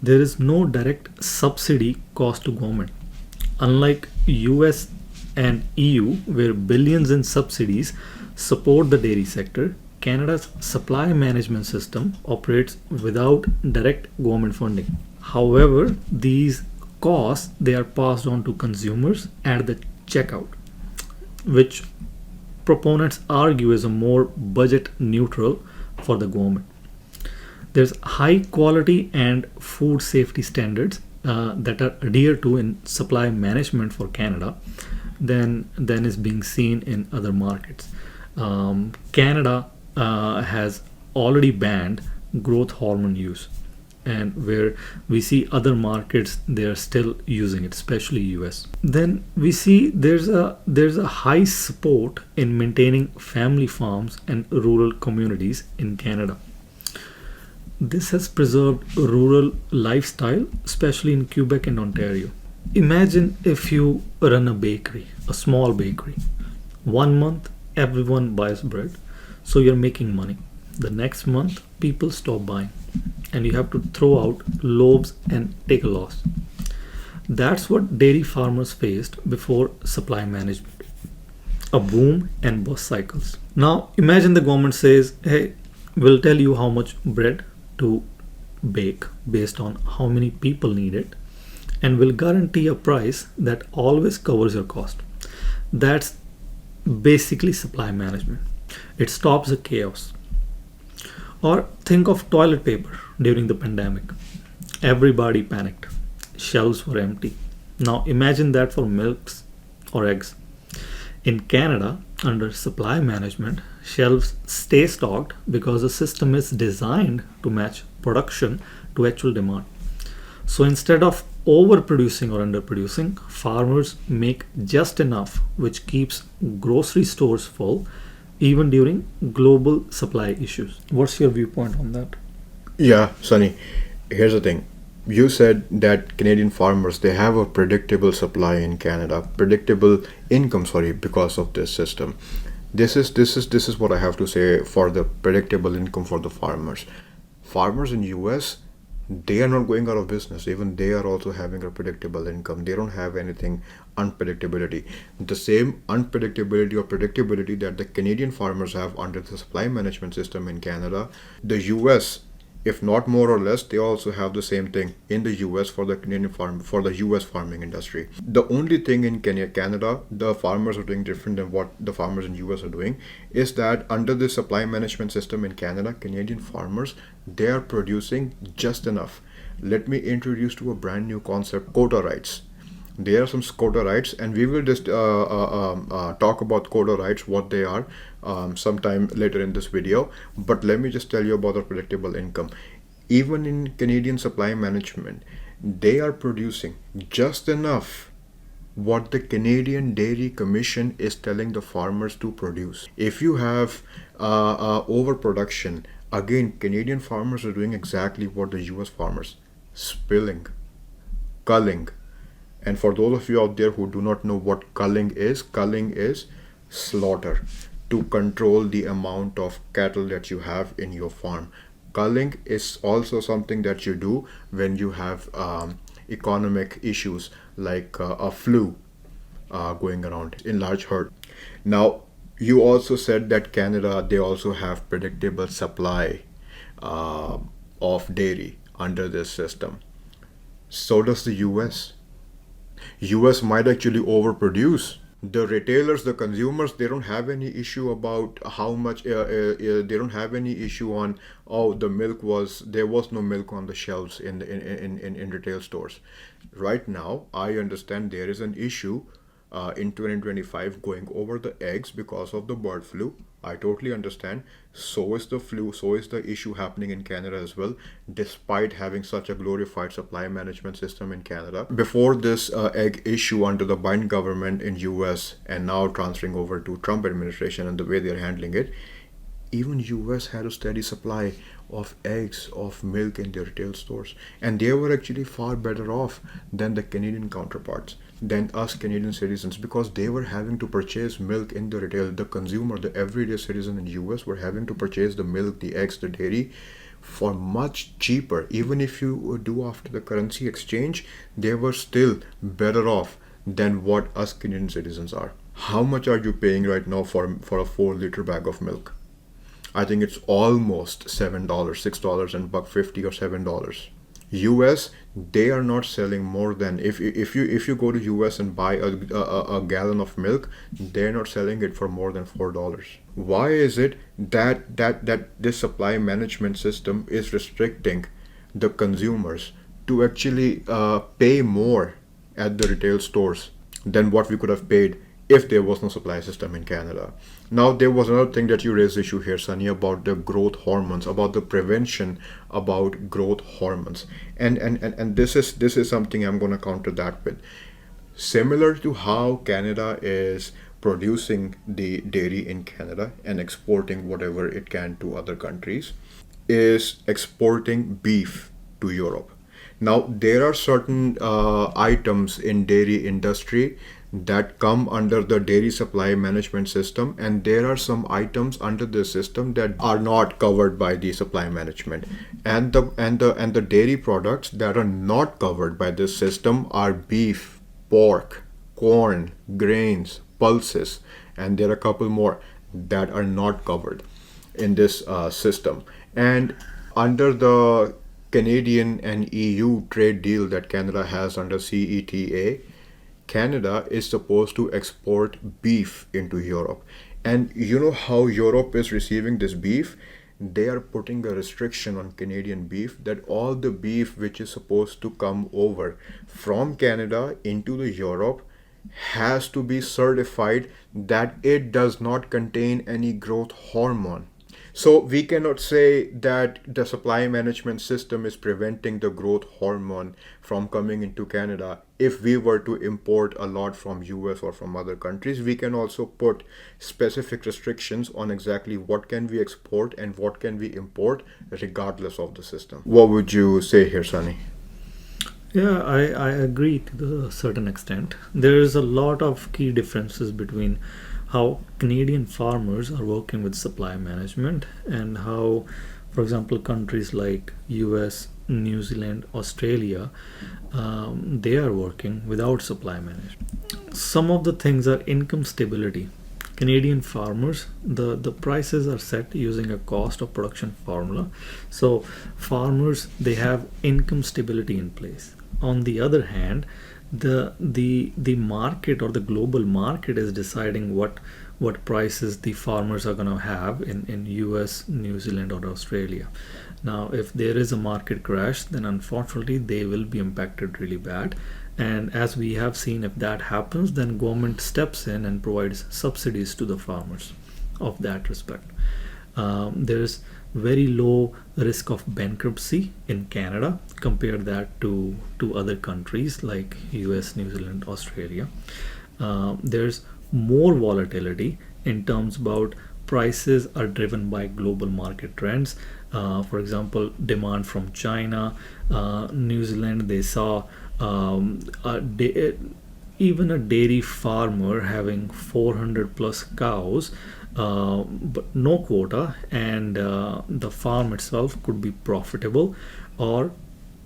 There is no direct subsidy cost to government. Unlike US and EU, where billions in subsidies support the dairy sector, Canada's supply management system operates without direct government funding. However, these costs they are passed on to consumers at the checkout, which proponents argue is a more budget neutral for the government. There's high quality and food safety standards that are adhered to in supply management for Canada than is being seen in other markets. Canada has already banned growth hormone use, and where we see other markets they are still using it, especially US. Then we see there's a high support in maintaining family farms and rural communities in Canada. This has preserved rural lifestyle, especially in Quebec and Ontario. Imagine if you run a bakery, a small bakery. One month, everyone buys bread, so you're making money. The next month, people stop buying, and you have to throw out loaves and take a loss. That's what dairy farmers faced before supply management, a boom and bust cycles. Now, imagine the government says, hey, we'll tell you how much bread to bake based on how many people need it, and will guarantee a price that always covers your cost. That's basically supply management. It stops the chaos. Or think of toilet paper during the pandemic. Everybody panicked. Shelves were empty. Now imagine that for milks or eggs. In Canada, under supply management, shelves stay stocked because the system is designed to match production to actual demand. So instead of overproducing or underproducing, farmers make just enough, which keeps grocery stores full even during global supply issues. What's your viewpoint on that? Yeah, Sunny, here's the thing. You said that Canadian farmers they have a predictable supply in Canada, predictable income, sorry, because of this system. This is what I have to say for the predictable income for the farmers. Farmers in US they are not going out of business. Even they are also having a predictable income. They don't have anything unpredictability. The same unpredictability or predictability that the Canadian farmers have under the supply management system in Canada, the US, if not more or less, they also have the same thing in the US for the Canadian farm for the US farming industry. The only thing in Canada, the farmers are doing different than what the farmers in US are doing, is that under the supply management system in Canada, Canadian farmers they are producing just enough. Let me introduce to a brand new concept: quota rights. There are some quota rights, and we will just talk about quota rights, what they are, sometime later in this video. But let me just tell you about the predictable income. Even in Canadian supply management, they are producing just enough what the Canadian Dairy Commission is telling the farmers to produce. If you have overproduction, again, Canadian farmers are doing exactly what the US farmers: spilling, culling. And for those of you out there who do not know what culling is slaughter, to control the amount of cattle that you have in your farm. Culling is also something that you do when you have economic issues like a flu going around in large herd. Now, you also said that Canada, they also have predictable supply of dairy under this system. So does the US. US might actually overproduce. The retailers, the consumers, they don't have any issue about how much. They don't have any issue on, oh, there was no milk on the shelves in retail stores. Right now, I understand there is an issue in 2025 going over the eggs because of the bird flu. I totally understand. So is the flu, so is the issue happening in Canada as well, despite having such a glorified supply management system in Canada. Before this egg issue under the Biden government in US and now transferring over to Trump administration and the way they're handling it, even US had a steady supply of eggs, of milk in their retail stores. And they were actually far better off than the Canadian counterparts, than us Canadian citizens, because they were having to purchase milk in the retail. The consumer, the everyday citizen in US were having to purchase the milk, the eggs, the dairy for much cheaper. Even if you do after the currency exchange, they were still better off than what us Canadian citizens are. How much are you paying right now for a 4 liter bag of milk? I think it's almost $7, $6 and $1.50 or $7. US, they are not selling more than, if you go to US and buy a gallon of milk, they're not selling it for more than $4. Why is it that this supply management system is restricting the consumers to actually pay more at the retail stores than what we could have paid if there was no supply system in Canada? Now, there was another thing that you raised issue here, Sunny, about the growth hormones, about the prevention about growth hormones, and this is something I'm going to counter that with. Similar to how Canada is producing the dairy in Canada and exporting whatever it can to other countries, is exporting beef to Europe. Now, there are certain items in dairy industry that come under the dairy supply management system, and there are some items under the system that are not covered by the supply management. And the dairy products that are not covered by this system are beef, pork, corn, grains, pulses, and there are a couple more that are not covered in this system. And under the Canadian and EU trade deal that Canada has under CETA, Canada is supposed to export beef into Europe. And you know how Europe is receiving this beef? They are putting a restriction on Canadian beef that all the beef which is supposed to come over from Canada into the Europe has to be certified that it does not contain any growth hormone. So we cannot say that the supply management system is preventing the growth hormone from coming into Canada. If we were to import a lot from US or from other countries, we can also put specific restrictions on exactly what can we export and what can we import regardless of the system. What would you say here, Sunny? Yeah, I agree to a certain extent. There is a lot of key differences between how Canadian farmers are working with supply management and how, for example, countries like US, New Zealand, Australia, they are working without supply management. Some of the things are income stability. Canadian farmers, the prices are set using a cost of production formula. So farmers, they have income stability in place. On the other hand, the market or the global market is deciding what prices the farmers are going to have in US, New Zealand, or Australia. Now, if there is a market crash, then unfortunately they will be impacted really bad. And as we have seen, if that happens, then government steps in and provides subsidies to the farmers of that respect. There's very low risk of bankruptcy in Canada. Compare that to other countries like US, New Zealand, Australia. There's more volatility in terms about prices are driven by global market trends. For example, demand from China, New Zealand, they saw even a dairy farmer having 400 plus cows, but no quota, and the farm itself could be profitable or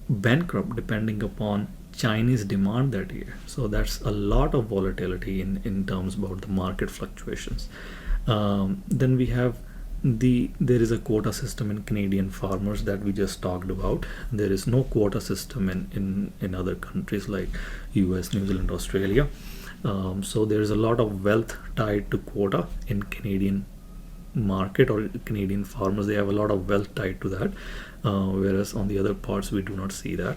bankrupt depending upon Chinese demand that year. So that's a lot of volatility in terms about the market fluctuations. Then we have there is a quota system in Canadian farmers that we just talked about. There is no quota system in other countries like US, New Zealand, Australia. So there is a lot of wealth tied to quota in Canadian market, or Canadian farmers, they have a lot of wealth tied to that, whereas on the other parts we do not see that.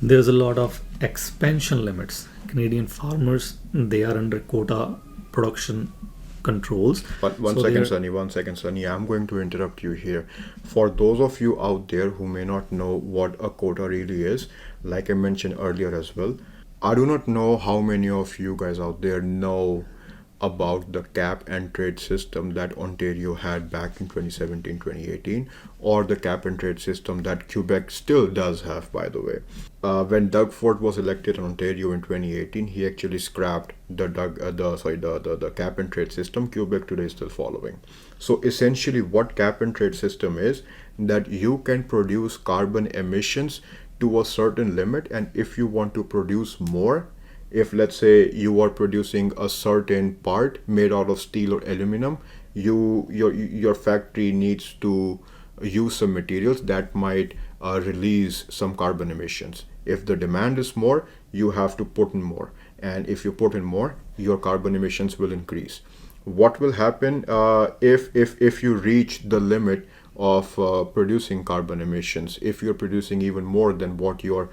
There's a lot of expansion limits. Canadian farmers, they are under quota production controls. But one second, Sunny. I'm going to interrupt you here. For those of you out there who may not know what a quota really is, like I mentioned earlier as well, I do not know how many of you guys out there know about the cap and trade system that Ontario had back in 2017 2018, or the cap and trade system that Quebec still does have, by the way. When Doug Ford was elected in Ontario in 2018, he actually scrapped the cap and trade system. Quebec today is still following. So essentially, what cap and trade system is, that you can produce carbon emissions to a certain limit, and if you want to produce more, if let's say you are producing a certain part made out of steel or aluminum, your factory needs to use some materials that might release some carbon emissions. If the demand is more, you have to put in more, and if you put in more, your carbon emissions will increase. What will happen if you reach the limit of producing carbon emissions, if you're producing even more than what your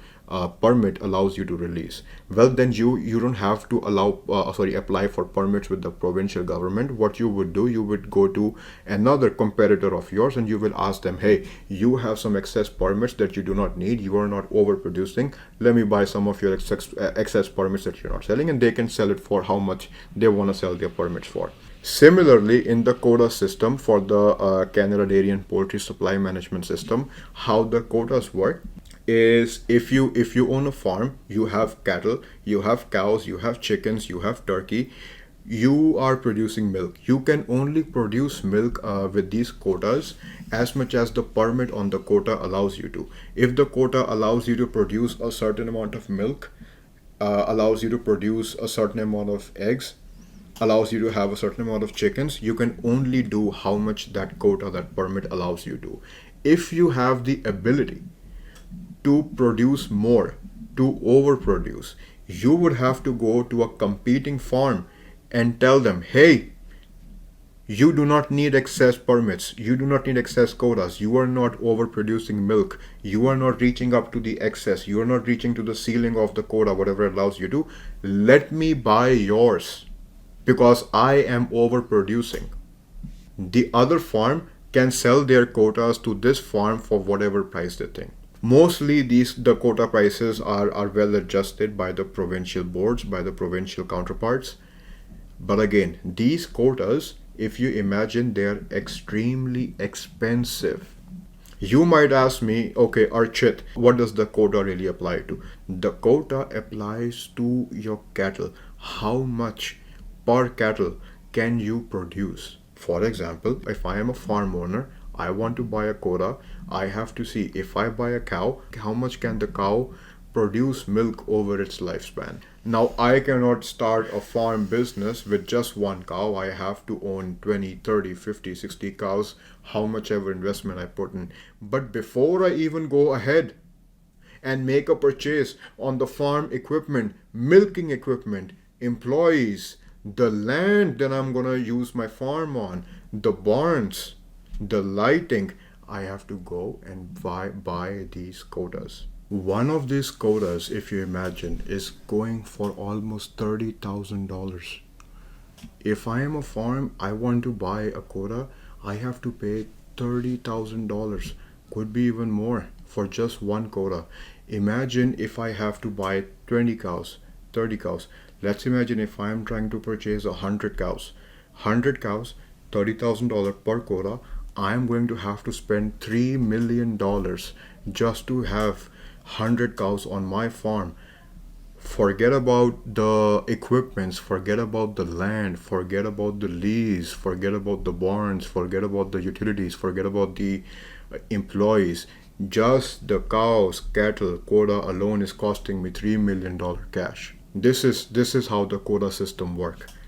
permit allows you to release? Well, then you don't have to apply for permits with the provincial government. What you would do, you would go to another competitor of yours and you will ask them, hey, you have some excess permits that you do not need, you are not overproducing, let me buy some of your excess permits that you're not selling, and they can sell it for how much they want to sell their permits for. Similarly, in the quota system for the Canada Dairy and Poultry Supply Management System, how the quotas work is, if you own a farm, you have cattle, you have cows, you have chickens, you have turkey, you are producing milk. You can only produce milk with these quotas as much as the permit on the quota allows you to. If the quota allows you to produce a certain amount of milk, allows you to produce a certain amount of eggs, allows you to have a certain amount of chickens, you can only do how much that quota, that permit allows you to. If you have the ability to produce more, to overproduce, you would have to go to a competing farm and tell them, hey, you do not need excess permits, you do not need excess quotas, you are not overproducing milk, you are not reaching up to the excess, you are not reaching to the ceiling of the quota, whatever it allows you to. Let me buy yours because I am overproducing. The other farm can sell their quotas to this farm for whatever price they think. Mostly the quota prices are well adjusted by the provincial boards, by the provincial counterparts. But again, these quotas, if you imagine, they're extremely expensive. You might ask me, okay, Archit, what does the quota really apply to? The quota applies to your cattle. How much per cattle can you produce? For example, if I am a farm owner, I want to buy a quota, I have to see, if I buy a cow, how much can the cow produce milk over its lifespan? Now, I cannot start a farm business with just one cow. I have to own 20, 30, 50, 60 cows, how much ever investment I put in. But before I even go ahead and make a purchase on the farm equipment, milking equipment, employees, the land that I'm gonna use my farm on, the barns, the lighting, I have to go and buy these quotas. One of these quotas, if you imagine, is going for almost $30,000. If I am a farm, I want to buy a quota, I have to pay $30,000, could be even more, for just one quota. Imagine if I have to buy 20 cows, 30 cows. Let's imagine if I am trying to purchase 100 cows. 100 cows, $30,000 per quota. I am going to have to spend $3 million just to have 100 cows on my farm. Forget about the equipments, forget about the land, forget about the lease, forget about the barns, forget about the utilities, forget about the employees. Just the cows, cattle quota alone is costing me $3 million cash. This is how the quota system works.